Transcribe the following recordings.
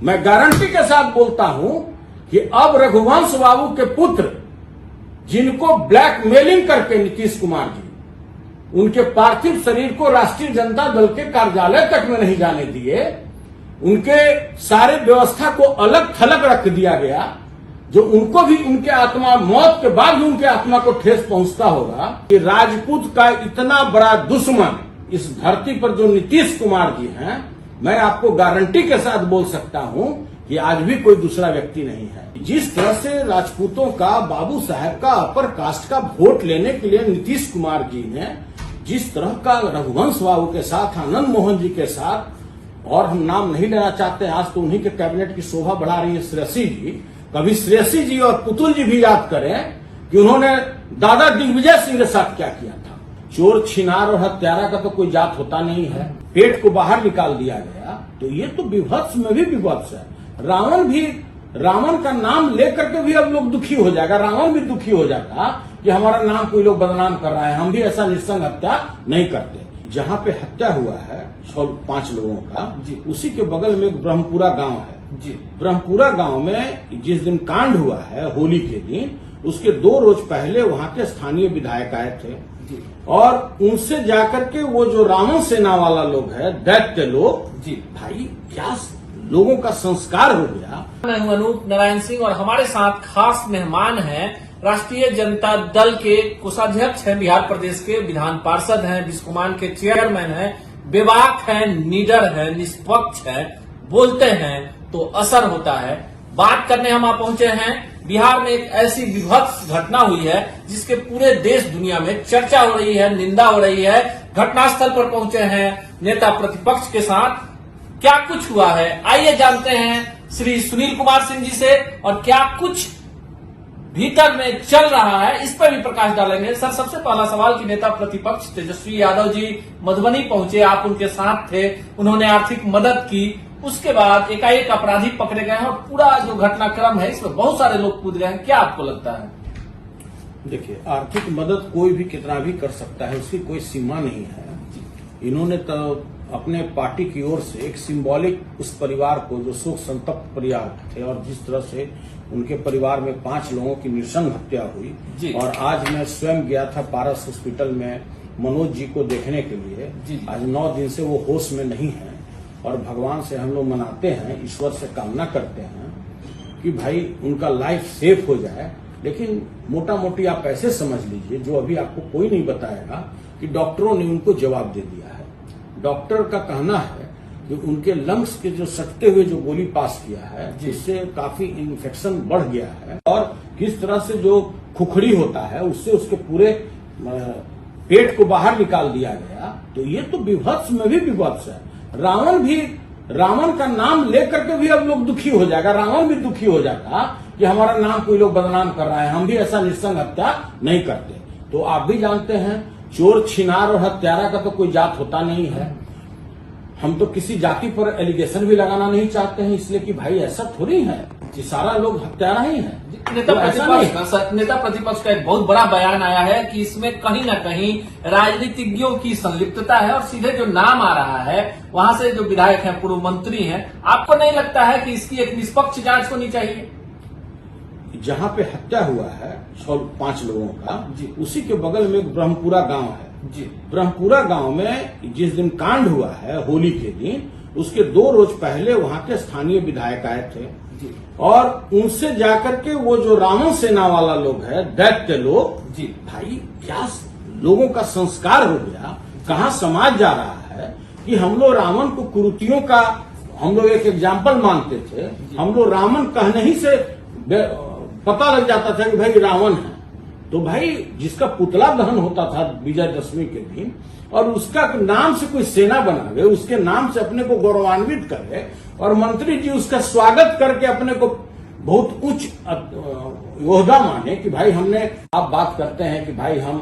मैं गारंटी के साथ बोलता हूं कि अब रघुवंश बाबू के पुत्र जिनको ब्लैकमेलिंग करके नीतीश कुमार जी उनके पार्थिव शरीर को राष्ट्रीय जनता दल के कार्यालय तक में नहीं जाने दिए, उनके सारे व्यवस्था को अलग थलग रख दिया गया, जो उनको भी उनके आत्मा मौत के बाद भी उनके आत्मा को ठेस पहुंचता होगा कि राजपूत का इतना बड़ा दुश्मन इस धरती पर जो नीतीश कुमार जी हैं, मैं आपको गारंटी के साथ बोल सकता हूं कि आज भी कोई दूसरा व्यक्ति नहीं है। जिस तरह से राजपूतों का, बाबू साहब का, अपर कास्ट का वोट लेने के लिए नीतीश कुमार जी ने जिस तरह का रघुवंश बाबू के साथ, आनंद मोहन जी के साथ, और हम नाम नहीं लेना चाहते, आज तो उन्हीं के कैबिनेट की शोभा बढ़ा रही है श्रेयसी जी, कभी श्रेयसी जी और पुतुल जी भी याद करें कि उन्होंने दादा दिग्विजय सिंह के साथ क्या किया था। चोर, छिनार और हत्यारा का तो कोई जात होता नहीं है, पेट को बाहर निकाल दिया गया, तो ये तो विभत्स में भी विभत्स है। रावण का नाम लेकर के भी अब लोग दुखी हो जाएगा, रावण भी दुखी हो जाता कि हमारा नाम कोई लोग बदनाम कर रहा है, हम भी ऐसा निस्संग हत्या नहीं करते। जहां पे हत्या हुआ है 5 लोगों का जी, उसी के बगल में एक ब्रह्मपुरा गांव है जी। ब्रह्मपुरा गांव में जिस दिन कांड हुआ है होली के दिन, उसके 2 रोज पहले वहां के स्थानीय विधायक आए थे जी, और उनसे जाकर के वो जो रावण सेना वाला लोग है, दैत्य लोग जी, भाई क्या लोगों का संस्कार हो गया। मैं हूं अनूप नारायण सिंह और हमारे साथ खास मेहमान हैं, राष्ट्रीय जनता दल के कोषाध्यक्ष हैं, बिहार प्रदेश के विधान पार्षद हैं, बिस्कुमान के चेयरमैन हैं, बेबाक हैं, निडर हैं, निष्पक्ष हैं, बोलते हैं तो असर होता है। बात करने हम आप पहुंचे हैं, बिहार में एक ऐसी विभत्स घटना हुई है जिसके पूरे देश दुनिया में चर्चा हो रही है, निंदा हो रही है। घटनास्थल पर पहुंचे हैं नेता प्रतिपक्ष के साथ, क्या कुछ हुआ है आइए जानते हैं श्री सुनील कुमार सिंह जी से, और क्या कुछ भीतर में चल रहा है इस पर भी प्रकाश डालेंगे। सर, सबसे पहला सवाल कि नेता प्रतिपक्ष तेजस्वी यादव जी मधुबनी पहुंचे, आप उनके साथ थे, उन्होंने आर्थिक मदद की, उसके बाद एकाएक अपराधी पकड़े गए हैं और पूरा जो घटनाक्रम है इसमें बहुत सारे लोग कूद गए हैं, क्या आपको लगता है? देखिए, आर्थिक मदद कोई भी कितना भी कर सकता है, उसकी कोई सीमा नहीं है। इन्होंने तो अपने पार्टी की ओर से एक सिंबॉलिक उस परिवार को, जो शोक संतप्त परिवार थे और जिस तरह से उनके परिवार में 5 लोगों की नृशंस हत्या हुई, और आज मैं स्वयं गया था पारस हॉस्पिटल में मनोज जी को देखने के लिए। आज 9 दिन से वो होश में नहीं है, और भगवान से हम लोग मनाते हैं, ईश्वर से कामना करते हैं कि भाई उनका लाइफ सेफ हो जाए। लेकिन मोटा मोटी आप ऐसे समझ लीजिए, जो अभी आपको कोई नहीं बताएगा, कि डॉक्टरों ने उनको जवाब दे दिया है। डॉक्टर का कहना है कि उनके लंग्स के जो सटते हुए जो गोली पास किया है, जिससे काफी इन्फेक्शन बढ़ गया है, और किस तरह से जो खुखड़ी होता है उससे उसके पूरे पेट को बाहर निकाल दिया गया, तो ये तो विभत्स में भी विभत्स है। रावण का नाम लेकर के भी अब लोग दुखी हो जाएगा, रावण भी दुखी हो जाता कि हमारा नाम कोई लोग बदनाम कर रहा है, हम भी ऐसा निस्संग हत्या नहीं करते। तो आप भी जानते हैं, चोर, छिनार और हत्यारा का तो कोई जात होता नहीं है। हम तो किसी जाति पर एलिगेशन भी लगाना नहीं चाहते हैं, इसलिए कि भाई ऐसा थोड़ी है कि सारा लोग हत्यारा ही है। नेता प्रतिपक्ष का एक बहुत बड़ा बयान आया है कि इसमें कहीं न कहीं राजनीतिज्ञों की संलिप्तता है, और सीधे जो नाम आ रहा है वहां से जो विधायक हैं, पूर्व मंत्री हैं, आपको नहीं लगता है कि इसकी एक निष्पक्ष जांच होनी चाहिए? जहां पे हत्या हुआ है 5 लोगों का जी, उसी के बगल में एक ब्रह्मपुरा गांव है जी। ब्रह्मपुरा गांव में जिस दिन कांड हुआ है होली के दिन, उसके 2 रोज पहले वहां के स्थानीय विधायक आए थे जी, और उनसे जाकर के वो जो रावण सेना वाला लोग है, दैत्य लोग जी, भाई क्या लोगों का संस्कार हो गया। कहां समाज जा रहा है कि हम लोग रावण को कुरीतियों का हम लोग एक एग्जाम्पल मानते थे। हम लोग रावण कहने ही से पता लग जाता था कि भाई रावण है। तो भाई जिसका पुतला दहन होता था विजयदशमी के दिन, और उसका नाम से कोई सेना बनावे, उसके नाम से अपने को गौरवान्वित करे, और मंत्री जी उसका स्वागत करके अपने को बहुत उच्च ओहदा माने कि भाई हमने, आप बात करते हैं कि भाई हम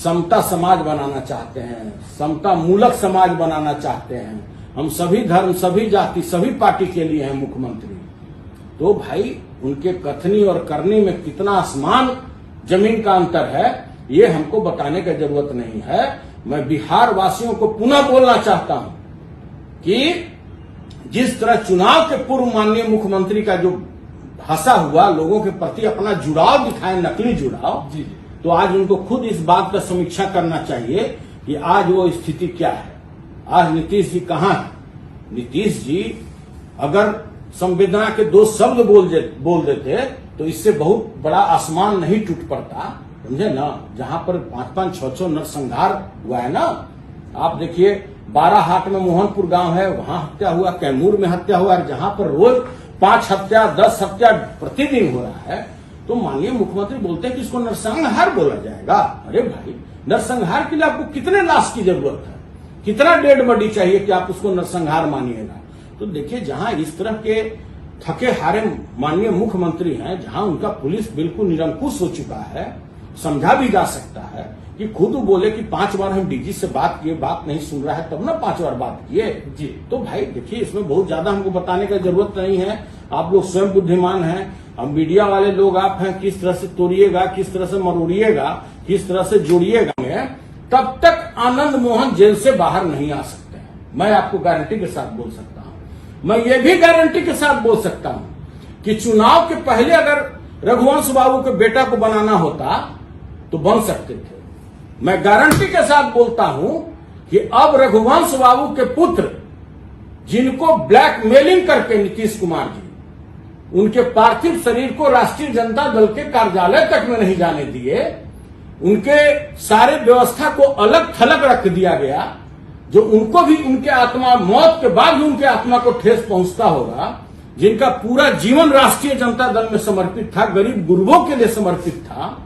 समता समाज बनाना चाहते हैं, समता मूलक समाज बनाना चाहते हैं, हम सभी धर्म, सभी जाति, सभी पार्टी के लिए हैं मुख्यमंत्री। तो भाई उनके कथनी और करनी में कितना आसमान जमीन का अंतर है, ये हमको बताने की जरूरत नहीं है। मैं बिहार वासियों को पुनः बोलना चाहता हूं कि जिस तरह चुनाव के पूर्व माननीय मुख्यमंत्री का जो भाषा हुआ, लोगों के प्रति अपना जुड़ाव दिखाए, नकली जुड़ाव, जी। तो आज उनको खुद इस बात का समीक्षा करना चाहिए कि आज वो स्थिति क्या है। आज नीतीश जी कहाँ है? नीतीश जी अगर संवेदना के 2 शब्द बोल देते तो इससे बहुत बड़ा आसमान नहीं टूट पड़ता, समझे ना। जहां पर 5-5, 6-6 नरसंहार हुआ है ना, आप देखिए 12 हाट में मोहनपुर गांव है, वहां हत्या हुआ, कैमूर में हत्या हुआ, जहां पर रोज 5 हत्या 10 हत्या प्रतिदिन हो रहा है, तो माननीय मुख्यमंत्री बोलते हैं कि इसको नरसंहार बोला जाएगा। अरे भाई, नरसंहार के लिए आपको कितने लाश की जरूरत है, कितना डेड बॉडी चाहिए कि आप उसको नरसंहार मानिएगा? तो देखिए, जहां इस तरह के थके हारे माननीय मुख्यमंत्री हैं, जहां उनका पुलिस बिल्कुल निरंकुश हो चुका है, समझा भी जा सकता है कि खुद बोले कि 5 बार हम डीजी से बात किए, बात नहीं सुन रहा है, तब ना 5 बार बात किए जी। तो भाई देखिए, इसमें बहुत ज्यादा हमको बताने की जरूरत नहीं है, आप लोग स्वयं बुद्धिमान हैं। अब मीडिया वाले लोग आप हैं, किस तरह से तोड़िएगा, किस तरह से मरोड़िएगा, किस तरह से जोड़िएगा, तब तक आनंद मोहन जेल से बाहर नहीं आ सकते हैं। मैं आपको गारंटी के साथ बोल सकता हूं। मैं ये भी गारंटी के साथ बोल सकता हूं कि चुनाव के पहले अगर रघुवंश बाबू के बेटा को बनाना होता तो बन सकते थे। मैं गारंटी के साथ बोलता हूं कि अब रघुवंश बाबू के पुत्र, जिनको ब्लैकमेलिंग करके नीतीश कुमार जी उनके पार्थिव शरीर को राष्ट्रीय जनता दल के कार्यालय तक में नहीं जाने दिए, उनके सारे व्यवस्था को अलग थलग रख दिया गया, जो उनको भी उनके आत्मा, मौत के बाद भी उनके आत्मा को ठेस पहुंचता होगा, जिनका पूरा जीवन राष्ट्रीय जनता दल में समर्पित था, गरीब गुरबों के लिए समर्पित था,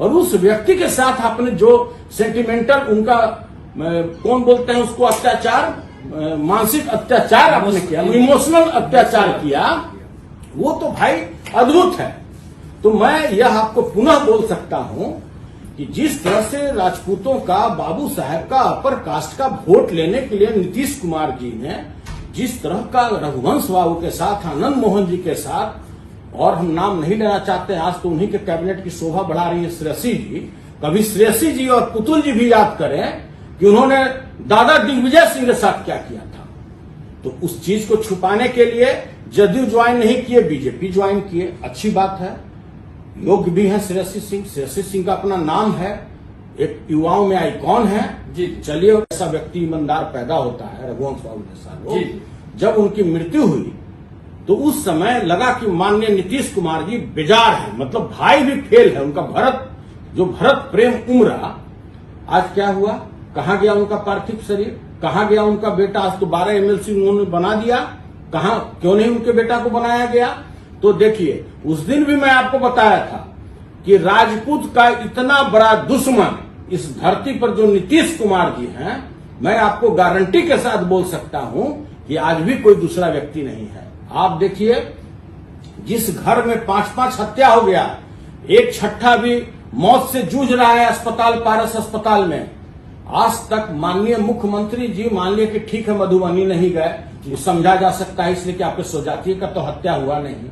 और उस व्यक्ति के साथ आपने जो सेंटिमेंटल उनका कौन बोलते हैं उसको, अत्याचार, मानसिक अत्याचार आपने किया, इमोशनल अत्याचार किया, वो तो भाई अद्भुत है। तो मैं यह आपको पुनः बोल सकता हूं कि जिस तरह से राजपूतों का, बाबू साहब का, अपर कास्ट का वोट लेने के लिए नीतीश कुमार जी ने जिस तरह का रघुवंश बाबू के साथ, आनंद मोहन जी के साथ, और हम नाम नहीं लेना चाहते, आज तो उन्हीं के कैबिनेट की शोभा बढ़ा रही है श्रेयसी जी, कभी श्रेयसी जी और पुतुल जी भी याद करें कि उन्होंने दादा दिग्विजय सिंह के साथ क्या किया था। तो उस चीज को छुपाने के लिए जदयू ज्वाइन नहीं किए, बीजेपी ज्वाइन किए, अच्छी बात है, योग्य भी है श्रेयसी सिंह। श्रेयसी सिंह का अपना नाम है, एक युवाओं में आइकॉन है जी। चलिए, ऐसा व्यक्ति ईमानदार पैदा होता है रघुवंश बाबू जैसा लोग। जब उनकी मृत्यु हुई तो उस समय लगा कि माननीय नीतीश कुमार जी बेजार है, मतलब भाई भी फेल है उनका। भरत प्रेम उमरा, आज क्या हुआ? कहां गया उनका पार्थिव शरीर? कहां गया उनका बेटा? आज तो 12 एमएलसी उन्होंने बना दिया, कहां, क्यों नहीं उनके बेटा को बनाया गया? तो देखिए, उस दिन भी मैं आपको बताया था कि राजपूत का इतना बड़ा दुश्मन इस धरती पर जो नीतीश कुमार जी हैं, मैं आपको गारंटी के साथ बोल सकता हूं कि आज भी कोई दूसरा व्यक्ति नहीं है। आप देखिए, जिस घर में 5-5 हत्या हो गया, एक छठा भी मौत से जूझ रहा है अस्पताल, पारस अस्पताल में, आज तक माननीय मुख्यमंत्री जी, मान लिया कि ठीक है मधुबनी नहीं गए, वो समझा जा सकता है इसलिए कि आपके स्वजातीय का तो हत्या हुआ नहीं,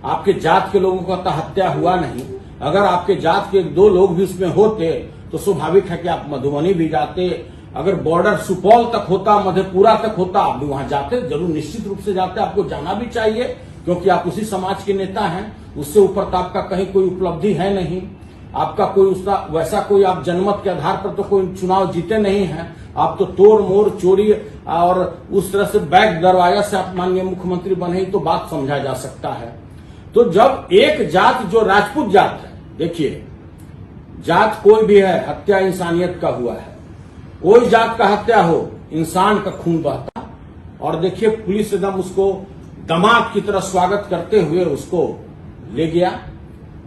आपके जात के लोगों का तो हत्या हुआ नहीं। अगर आपके जात के 2 लोग भी उसमें होते तो स्वाभाविक है कि आप मधुबनी भी जाते। अगर बॉर्डर सुपौल तक होता, मधेपुरा तक होता, आप भी वहां जाते, जरूर निश्चित रूप से जाते। आपको जाना भी चाहिए क्योंकि आप उसी समाज के नेता हैं, उससे ऊपर तो आपका कहीं कोई उपलब्धि है नहीं, आपका कोई उसका वैसा कोई, आप जनमत के आधार पर तो कोई चुनाव जीते नहीं हैं, आप तो तोड़ मोड़ चोरी और उस तरह से बैक दरवाजा से आप माननीय मुख्यमंत्री बने, तो बात समझा जा सकता है। तो जब एक जात जो राजपूत जात है, देखिए जात कोई भी है, हत्या इंसानियत का हुआ है, कोई जात का हत्या हो, इंसान का खून बहता। और देखिए, पुलिस एकदम उसको दामाद की तरह स्वागत करते हुए उसको ले गया।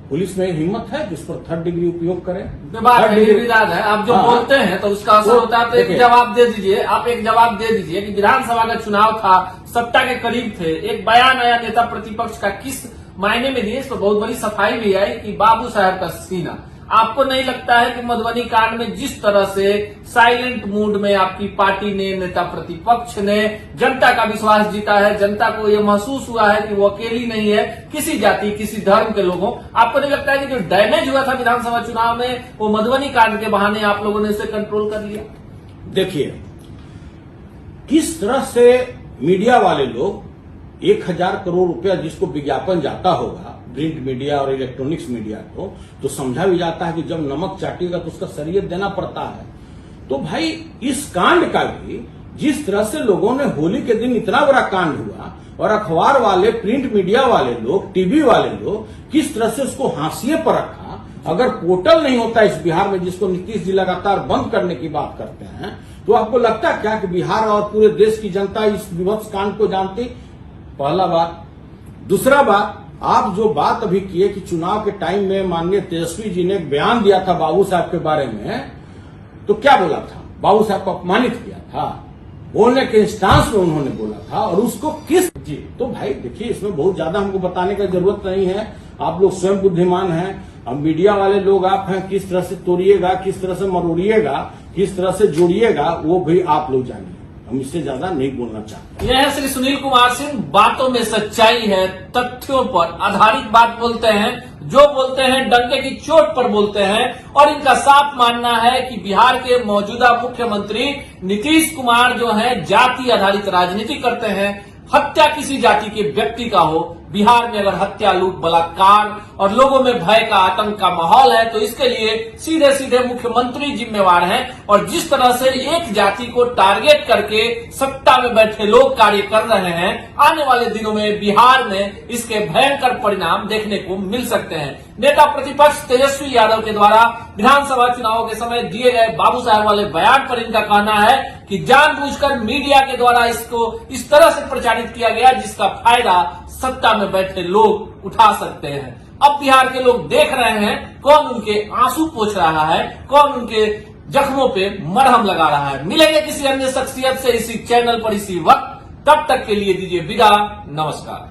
पुलिस में हिम्मत है जिस पर 3rd डिग्री उपयोग करे। बात विवाद है, आप जो बोलते हैं तो उसका असर होता है। तो एक जवाब दे दीजिए, आप एक जवाब दे दीजिए कि विधानसभा का चुनाव था, सत्ता के करीब थे, एक बयान आया नेता प्रतिपक्ष का, किस मायने में दिए, इस पर बहुत बड़ी सफाई भी आई कि बाबू साहब का सीना। आपको नहीं लगता है कि मधुबनी कांड में जिस तरह से साइलेंट मूड में आपकी पार्टी ने, नेता प्रतिपक्ष ने जनता का विश्वास जीता है, जनता को यह महसूस हुआ है कि वो अकेली नहीं है, किसी जाति, किसी धर्म के लोगों, आपको नहीं लगता है कि जो डैमेज हुआ था विधानसभा चुनाव में, वो मधुबनी कांड के बहाने आप लोगों ने उसे कंट्रोल कर लिया? देखिए, किस तरह से मीडिया वाले लोग 1000 करोड़ रुपया जिसको विज्ञापन जाता होगा प्रिंट मीडिया और इलेक्ट्रॉनिक्स मीडिया को, तो समझा भी जाता है कि जब नमक चाटेगा तो उसका सरियत देना पड़ता है। तो भाई इस कांड का भी जिस तरह से लोगों ने होली के दिन इतना बड़ा कांड हुआ और अखबार वाले, प्रिंट मीडिया वाले लोग, टीवी वाले लोग किस तरह से उसको हाशिए पर रखा। अगर पोर्टल नहीं होता इस बिहार में जिसको नीतीश जी लगातार बंद करने की बात करते हैं, तो आपको लगता क्या कि बिहार और पूरे देश की जनता इस विभत्स कांड को जानती? पहला बात। दूसरा बात, आप जो बात अभी किए कि चुनाव के टाइम में माननीय तेजस्वी जी ने एक बयान दिया था बाबू साहब के बारे में, तो क्या बोला था? बाबू साहब को अपमानित किया था, बोलने के इंस्टांस में उन्होंने बोला था, और उसको किस जी। तो भाई देखिए, इसमें बहुत ज्यादा हमको बताने की जरूरत नहीं है, आप लोग स्वयं बुद्धिमान हैं। अब मीडिया वाले लोग आप हैं, किस तरह से तोड़िएगा, किस तरह से मरोड़िएगा, किस तरह से जोड़िएगा, वो भी आप लोग जानिए। हम इससे ज्यादा नहीं बोलना चाहते। यह है श्री सुनील कुमार सिंह, बातों में सच्चाई है, तथ्यों पर आधारित बात बोलते हैं, जो बोलते हैं डंके की चोट पर बोलते हैं। और इनका साफ मानना है कि बिहार के मौजूदा मुख्यमंत्री नीतीश कुमार जो हैं जाति आधारित राजनीति करते हैं। हत्या किसी जाति के व्यक्ति का हो, बिहार में अगर हत्या, लूट, बलात्कार और लोगों में भय का, आतंक का माहौल है, तो इसके लिए सीधे सीधे मुख्यमंत्री जिम्मेवार हैं। और जिस तरह से एक जाति को टारगेट करके सत्ता में बैठे लोग कार्य कर रहे हैं, आने वाले दिनों में बिहार में इसके भयंकर परिणाम देखने को मिल सकते हैं। नेता प्रतिपक्ष तेजस्वी यादव के द्वारा विधानसभा चुनावों के समय दिए गए बाबू साहब वाले बयान पर इनका कहना है कि जानबूझकर मीडिया के द्वारा इसको इस तरह से प्रचारित किया गया जिसका फायदा सत्ता में बैठे लोग उठा सकते हैं। अब बिहार के लोग देख रहे हैं कौन उनके आंसू पोंछ रहा है, कौन उनके जख्मों पे मरहम लगा रहा है। मिलेंगे किसी अन्य शख्सियत से इसी चैनल पर इसी वक्त, तब तक के लिए दीजिए विदा, नमस्कार।